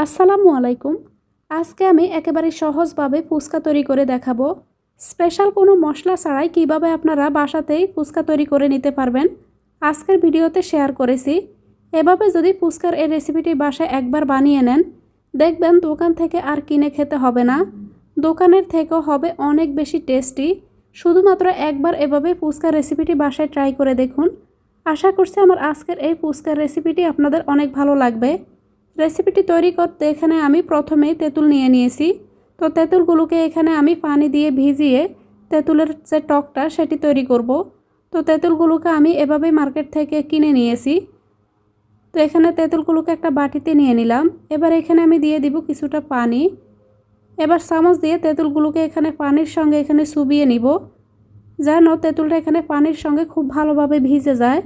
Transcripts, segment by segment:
আসসালামু আলাইকুম। আজকে আমি একেবারে সহজভাবে ফুচকা তৈরি করে দেখাবো। স্পেশাল কোনো মশলা ছাড়াই কিভাবে আপনারা বাসাতেই ফুচকা তৈরি করে নিতে পারবেন আজকের ভিডিওতে শেয়ার করেছি। এভাবে যদি ফুচকার এই রেসিপিটি বাসায় একবার বানিয়ে নেন, দেখবেন দোকান থেকে আর কিনে খেতে হবে না। দোকানের থেকেও হবে অনেক বেশি টেস্টি। শুধুমাত্র একবার এভাবে ফুচকার রেসিপিটি বাসায় ট্রাই করে দেখুন। আশা করছি আমার আজকের এই ফুচকার রেসিপিটি আপনাদের অনেক ভালো লাগবে। রেসিপিটি তৈরি করতে এখানে আমি প্রথমেই তেঁতুল নিয়ে নিয়েছি। তো তেঁতুলগুলোকে এখানে আমি পানি দিয়ে ভিজিয়ে তেঁতুলের যে টকটা সেটি তৈরি করব। তো তেঁতুলগুলোকে আমি এভাবে মার্কেট থেকে কিনে নিয়েছি। তো এখানে তেঁতুলগুলোকে একটা বাটিতে নিয়ে নিলাম। এবার এখানে আমি দিয়ে দিব কিছুটা পানি। এবার চামচ দিয়ে তেঁতুলগুলোকে এখানে পানির সঙ্গে এখানে চুবিয়ে নিব, যেন তেঁতুলটা এখানে পানির সঙ্গে খুব ভালোভাবে ভিজে যায়।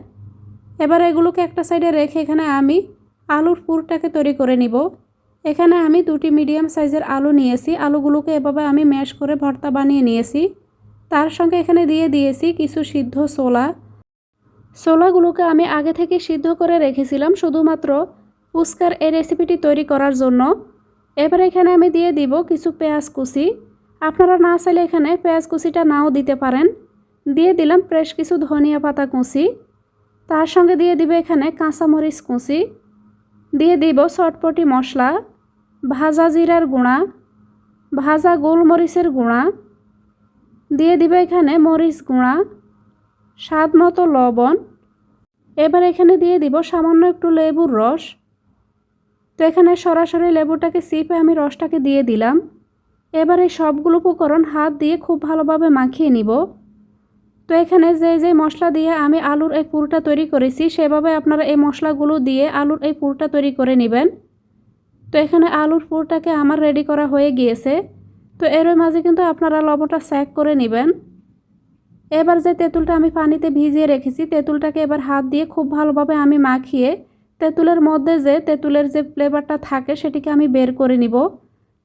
এবার এগুলোকে একটা সাইডে রেখে এখানে আমি আলুর পুরটাকে তৈরি করে নিব। এখানে আমি দুটি মিডিয়াম সাইজের আলু নিয়েছি। আলুগুলোকে এভাবে আমি ম্যাশ করে ভর্তা বানিয়ে নিয়েছি। তার সঙ্গে এখানে দিয়ে দিয়েছি কিছু সিদ্ধ ছোলা। ছোলাগুলোকে আমি আগে থেকে সিদ্ধ করে রেখেছিলাম শুধুমাত্র ফুচকার এই রেসিপিটি তৈরি করার জন্য। এবার এখানে আমি দিয়ে দিব কিছু পেঁয়াজ কুচি। আপনারা না চাইলে এখানে পেঁয়াজ কুচিটা নাও দিতে পারেন। দিয়ে দিলাম ফ্রেশ কিছু ধনিয়া পাতা কুচি। তার সঙ্গে দিয়ে দিব এখানে কাঁচামরিচ কুচি। দিয়ে দিব চটপটি মশলা, ভাজা জিরার গুঁড়া, ভাজা গোলমরিচের গুঁড়া, দিয়ে দিব এখানে মরিচ গুঁড়া, স্বাদ মতো লবণ। এবার এখানে দিয়ে দিব সামান্য একটু লেবুর রস। তো এখানে সরাসরি লেবুটাকে চিপে আমি রসটাকে দিয়ে দিলাম। এবার এই সবগুলো উপকরণ হাত দিয়ে খুব ভালোভাবে মাখিয়ে নিব। তো এখানে যে মশলা দিয়ে আমি আলুর এই পুরটা তৈরি করেছি, সেভাবে আপনারা এই মশলাগুলো দিয়ে আলুর এই পুরটা তৈরি করে নেবেন। তো এখানে আলুর পুরটাকে আমার রেডি করা হয়ে গিয়েছে। তো এর মাঝে কিন্তু আপনারা লবণটা চেক করে নেবেন। এবার যে তেঁতুলটা আমি পানিতে ভিজিয়ে রেখেছি, তেঁতুলটাকে এবার হাত দিয়ে খুব ভালোভাবে আমি মাখিয়ে তেঁতুলের মধ্যে যে তেঁতুলের যে ফ্লেভারটা থাকে সেটিকে আমি বের করে নিব।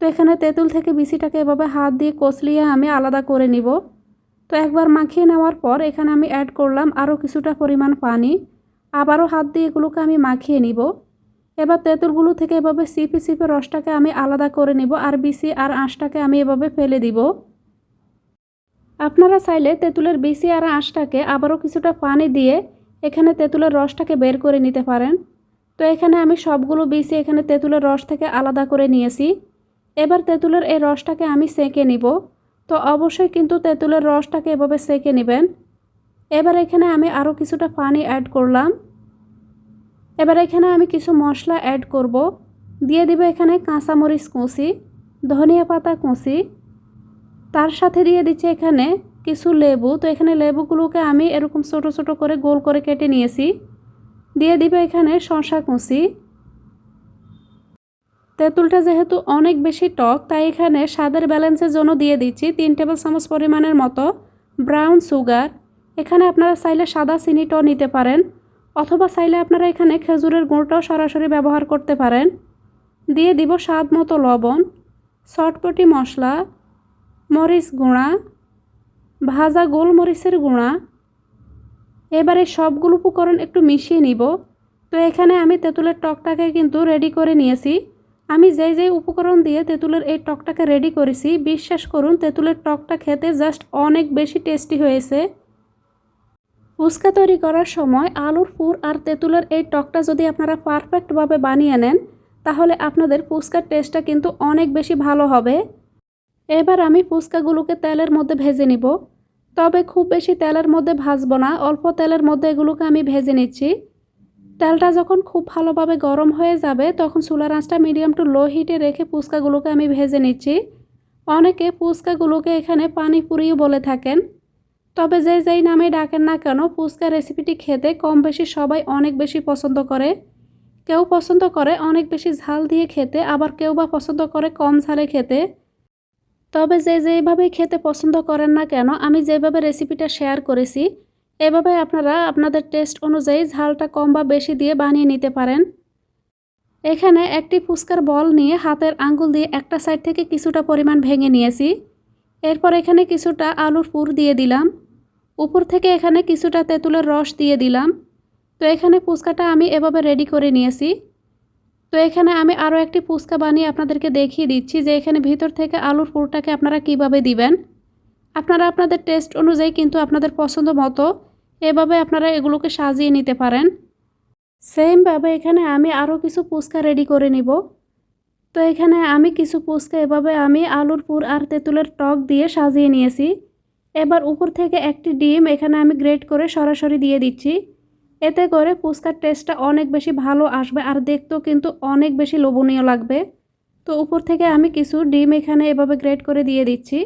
তো এখানে তেঁতুল থেকে বিচিটাকে এভাবে হাত দিয়ে কচলিয়ে আমি আলাদা করে নিব। তো একবার মাখিয়ে নেওয়ার পর এখানে আমি অ্যাড করলাম আরও কিছুটা পরিমাণ পানি। আবারও হাত দিয়ে এগুলোকে আমি মাখিয়ে নিব। এবার তেঁতুলগুলো থেকে এভাবে চিপে চিপে রসটাকে আমি আলাদা করে নিব, আর বিচি আর আঁশটাকে আমি এভাবে ফেলে দিব। আপনারা চাইলে তেঁতুলের বিচি আর আঁশটাকে আবারও কিছুটা পানি দিয়ে এখানে তেঁতুলের রসটাকে বের করে নিতে পারেন। তো এখানে আমি সবগুলো বিচি এখানে তেঁতুলের রস থেকে আলাদা করে নিয়েছি। এবার তেঁতুলের এই রসটাকে আমি সেঁকে নিব। তো অবশ্যই কিন্তু তেঁতুলের রসটাকে এভাবে সেঁকে নেবেন। এবার এখানে আমি আরও কিছুটা পানি অ্যাড করলাম। এবার এখানে আমি কিছু মশলা অ্যাড করব। দিয়ে দিব এখানে কাঁচামরিচ কুচি, ধনিয়া পাতা কুচি, তার সাথে দিয়ে দিচ্ছি এখানে কিছু লেবু। তো এখানে লেবুগুলোকে আমি এরকম ছোট ছোট করে গোল করে কেটে নিয়েছি। দিয়ে দিব এখানে শসা কুচি। তেঁতুলটা যেহেতু অনেক বেশি টক, তাই এখানে স্বাদের ব্যালেন্সের জন্য দিয়ে দিচ্ছি 3 টেবিল চামচ পরিমাণের মতো ব্রাউন সুগার। এখানে আপনারা চাইলে সাদা চিনিটাও নিতে পারেন, অথবা চাইলে আপনারা এখানে খেজুরের গুঁড়টাও সরাসরি ব্যবহার করতে পারেন। দিয়ে দিব স্বাদ মতো লবণ, চটপটি মশলা, মরিচ গুঁড়া, ভাজা গোলমরিচের গুঁড়া। এবারে সবগুলো উপকরণ একটু মিশিয়ে নিব। তো এখানে আমি তেঁতুলের টকটাকে কিন্তু রেডি করে নিয়েছি। আমি যেই উপকরণ দিয়ে তেঁতুলের এই টকটাকে রেডি করেছি, বিশ্বাস করুন তেঁতুলের টকটা খেতে জাস্ট অনেক বেশি টেস্টি হয়েছে। ফুচকা তৈরি করার সময় আলুর পুর আর তেঁতুলের এই টকটা যদি আপনারা পারফেক্টভাবে বানিয়ে নেন, তাহলে আপনাদের ফুচকার টেস্টটা কিন্তু অনেক বেশি ভালো হবে। এবার আমি ফুচকাগুলোকে তেলের মধ্যে ভেজে নিব। তবে খুব বেশি তেলের মধ্যে ভাজবো না, অল্প তেলের মধ্যে এগুলোকে আমি ভেজে নিচ্ছি। তেলটা যখন খুব ভালোভাবে গরম হয়ে যাবে, তখন চুলার আঁচটা মিডিয়াম টু লো হিটে রেখে ফুচকাগুলোকে আমি ভেজে নিচ্ছি। অনেকে ফুচকাগুলোকে এখানে পানিপুরিও বলে থাকেন। তবে যেই নামে ডাকেন না কেন, ফুচকা রেসিপিটি খেতে কম বেশি সবাই অনেক বেশি পছন্দ করে। কেউ পছন্দ করে অনেক বেশি ঝাল দিয়ে খেতে, আবার কেউ বা পছন্দ করে কম ঝালে খেতে। তবে যেভাবে খেতে পছন্দ করেন না কেন, আমি যেভাবে রেসিপিটা শেয়ার করেছি, এভাবে আপনারা আপনাদের টেস্ট অনুযায়ী ঝালটা কম বা বেশি দিয়ে বানিয়ে নিতে পারেন। এখানে একটি ফুচকার বল নিয়ে হাতের আঙ্গুল দিয়ে একটা সাইড থেকে কিছুটা পরিমাণ ভেঙে নিয়েছি। এরপর এখানে কিছুটা আলুর পুর দিয়ে দিলাম। উপর থেকে এখানে কিছুটা তেঁতুলের রস দিয়ে দিলাম। তো এখানে ফুচকাটা আমি এভাবে রেডি করে নিয়েছি। তো এখানে আমি আরও একটি ফুচকা বানিয়ে আপনাদেরকে দেখিয়ে দিচ্ছি যে এখানে ভিতর থেকে আলুর পুরটাকে আপনারা কিভাবে দিবেন। আপনারা আপনাদের টেস্ট অনুযায়ী কিন্তু আপনাদের পছন্দ মতো এভাবে আপনারা এগুলোকে সাজিয়ে নিতে পারেন। সেমভাবে এখানে আমি আরও কিছু ফুচকা রেডি করে নিব। তো এখানে আমি কিছু ফুচকা এভাবে আমি আলুর পুর আর তেঁতুলের টক দিয়ে সাজিয়ে নিয়েছি। এবার উপর থেকে একটি ডিম এখানে আমি গ্রেট করে সরাসরি দিয়ে দিচ্ছি। এতে করে ফুচকার টেস্টটা অনেক বেশি ভালো আসবে আর দেখতেও কিন্তু অনেক বেশি লোভনীয় লাগবে। তো উপর থেকে আমি কিছু ডিম এখানে এভাবে গ্রেট করে দিয়ে দিচ্ছি।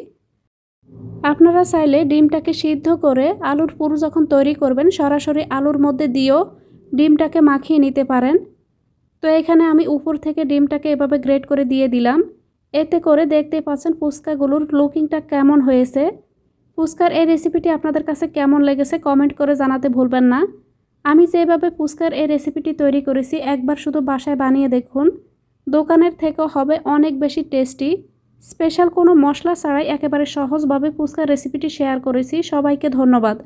আপনারা চাইলে ডিমটাকে সিদ্ধ করে আলুর পুর যখন তৈরি করবেন সরাসরি আলুর মধ্যে দিয়েও ডিমটাকে মাখিয়ে নিতে পারেন। তো এখানে আমি উপর থেকে ডিমটাকে এভাবে গ্রেট করে দিয়ে দিলাম। এতে করে দেখতে পাচ্ছেন ফুচকাগুলোর লুকিংটা কেমন হয়েছে। ফুচকার এই রেসিপিটি আপনাদের কাছে কেমন লেগেছে কমেন্ট করে জানাতে ভুলবেন না। আমি যেভাবে ফুচকার এই রেসিপিটি তৈরি করেছি একবার শুধু বাসায় বানিয়ে দেখুন, দোকানের থেকেও হবে অনেক বেশি টেস্টি। স্পেশাল কোনো মশলা ছাড়াই একেবারে সহজভাবে ফুচকার রেসিপিটি শেয়ার করেছি। সবাইকে ধন্যবাদ।